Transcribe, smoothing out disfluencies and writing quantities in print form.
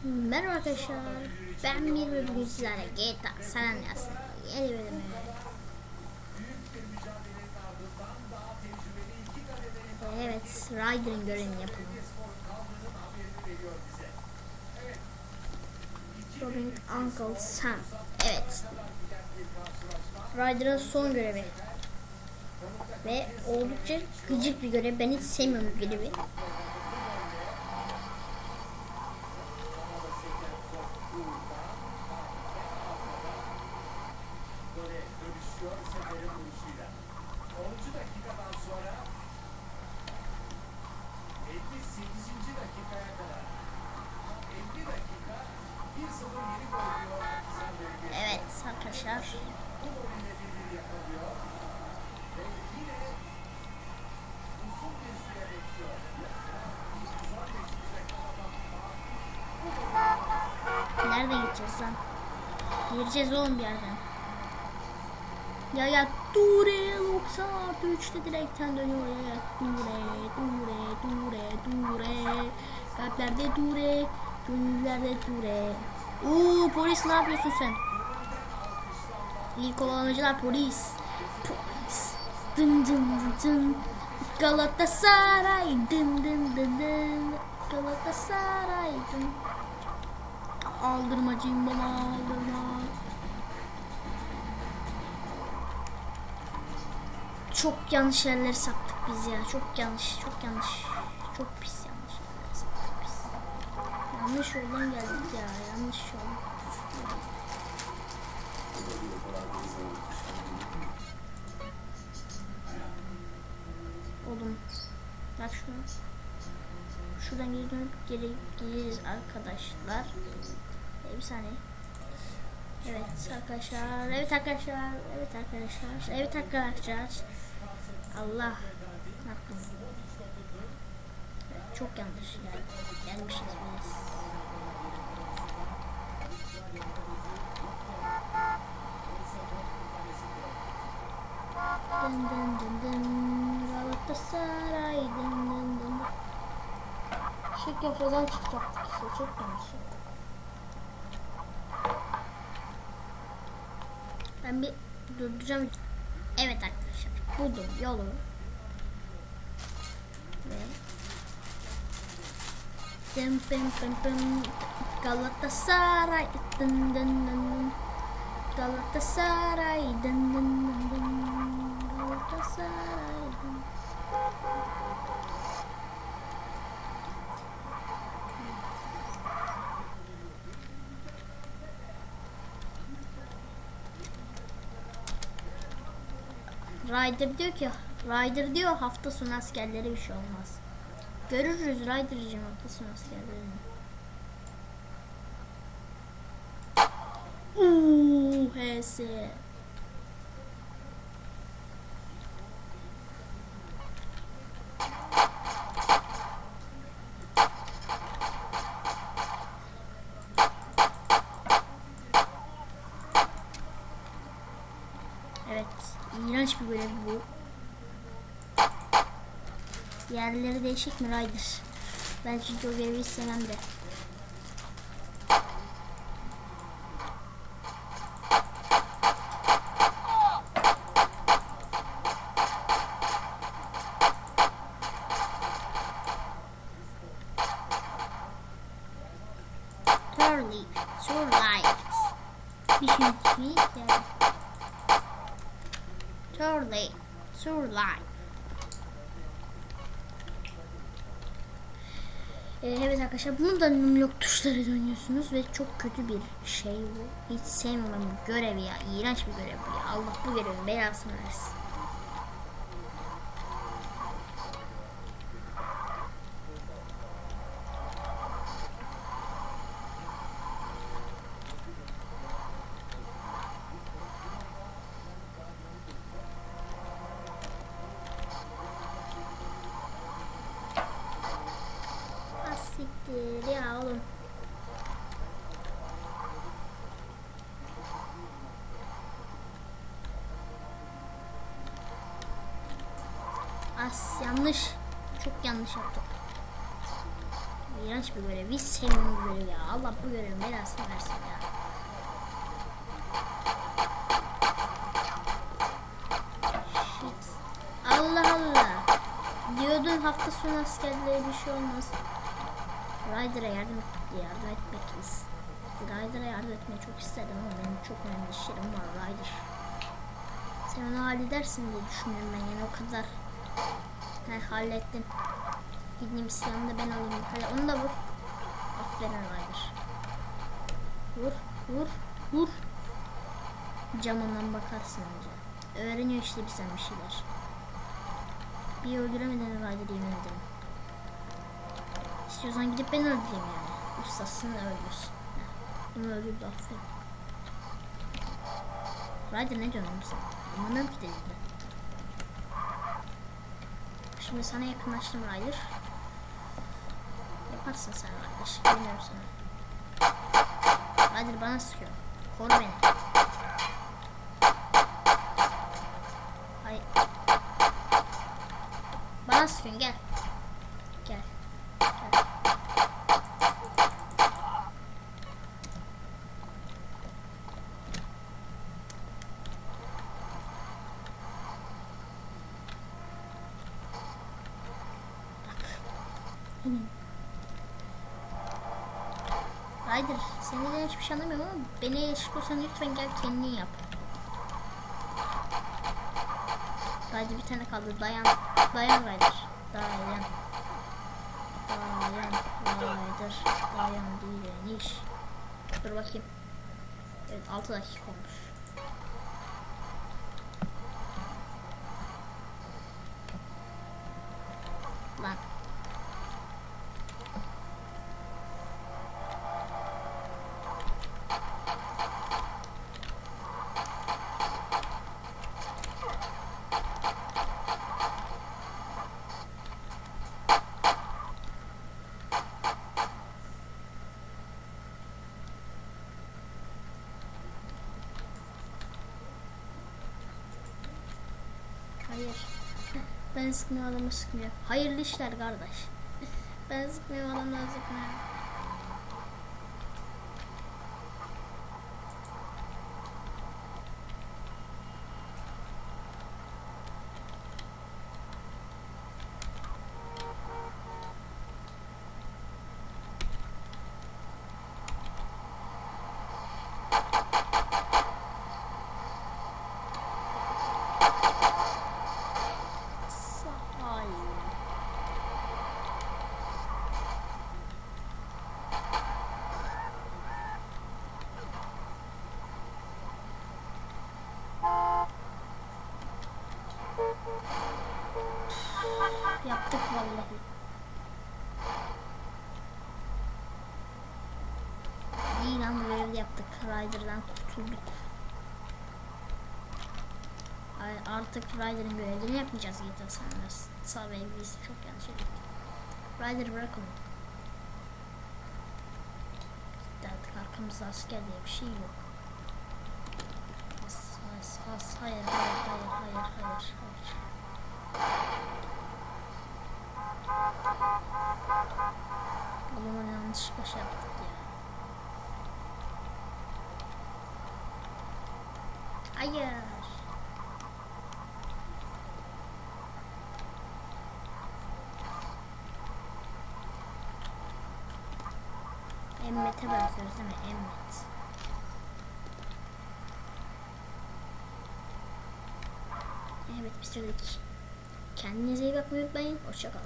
Merhaba arkadaşlar, ben bir bölüm sizlerle GTA San Andreas'ın yeni bölümü. Evet, Ryder'ın görevini yapalım. Robbing Uncle Sam. Evet, Ryder'ın son görevi. Ve oldukça gıcık bir görev. Ben hiç sevmiyorum bu görevi. Evet arkadaşlar. Nerede gideceğiz lan? Gireceğiz oğlum bir yerden. Ya Dure 93'te direkten dönüyor ya. Dure. Kalplerde Dure. Gönüllerde Dure. Oo, polis ne yapıyorsun sen? İyi kovalamacılar polis. Dın. Galatasaray dın. Galatasaray dın. Aldırmacıyım bana, aldırma. Çok yanlış yerleri saptık biz ya. Çok yanlış. Çok pis yanlış yerleri saptık biz. Yanlış yoldan geldik ya. Yanlış yol. Oğlum. Bak şunu. Şuradan geri dönüp geri geliriz arkadaşlar. Bir saniye. Evet arkadaşlar. Allah. Evet, çok yanlış yani. Gelmişiz biz. Dın. Galatasaray dın. Şekerden çıkacaktık işte. Çok yanlış. Ben bir durduracağım. Evet arkadaşlar, buldum yolu. Ve pım Galatasaray dın. Galatasaray dın. Galatasaray dın. Ryder diyor hafta sonu askerleri bir şey olmaz. Görürüz Ryder'cığım hafta sonu askerlerini. HS. Evet, iğrenç bir görev bu. Yerleri değişik mi Ryder? Ben çünkü o görevi istemem de. Survive. Evet arkadaşlar, bunu da numlok tuşları dönüyorsunuz ve çok kötü bir şey bu. Hiç sevmiyorum bu görevi ya. İğrenç bir görev bu ya. Allah bu görevin belasını versin. Ya oğlum. Yanlış. Çok yanlış yaptık. İğrenç bir görev. Hiç sevmiyorum bu görevi ya. Allah bu görevin belasını versin ya. Shit. Allah Allah. Diyordun hafta sonu askerliğe bir şey olmaz. Ryder'a yardım etmek Ryder'a yardım etmeyi çok istedim ama benim çok önemli işlerim var Ryder. Sen onu halledersin diye düşünüyorum ben yani o kadar. Hallettin. Gideyim silahını da ben alayım. Hadi onu da vur. Aferin Ryder. Vur. Camından bakarsın önce. Öğreniyor işte bir şeyler. Bir öldüremeden Ryder'ı yemin ederim. İstiyorsan gidip ben öldüreyim yani. Ustasını öldürsün. Bunu öldürdü aferin. Ryder ne diyorsun sen? Anlamıyorum ki dediğinde. Şimdi sana yakınlaştım Ryder. Yaparsın sen Ryder. Bilmiyorum sana. Ryder bana sıkıyor. Koru beni. Hayır. Bana sıkıyorsun gel. Gel. Ryder, seninle hiçbir şey anlamıyorum ama beni eşitliyorsan lütfen gel kendin yap. Ryder bir tane kaldı. Dayan Ryder. Dayan Ryder. Dayan direniş. Dur bakayım. Evet 6 dakika olmuş. Lan. Hayır. Ben sıkmıyor adamı sıkmıyor. Hayırlı işler kardeş. Ben sıkmıyor adamı sıkmıyor. Yaptık vallahi. İyi lan bu görevi yaptık. Ryder'dan kurtulduk. Artık Ryder'ın görevini yapmayacağız GTA Sanırız. Sağ ve biz çok yanlış ettik. Ryder bırak onu. Artık arkamızda asker diye bir şey yok. Hayır. Oğlum yanlışlıkla şey yaptık ya. Hayır. Emmet'e bırakıyoruz değil mi? Emmet. Evet bitirdik. Kendinize iyi bakmayı unutmayın. Hoşça kalın.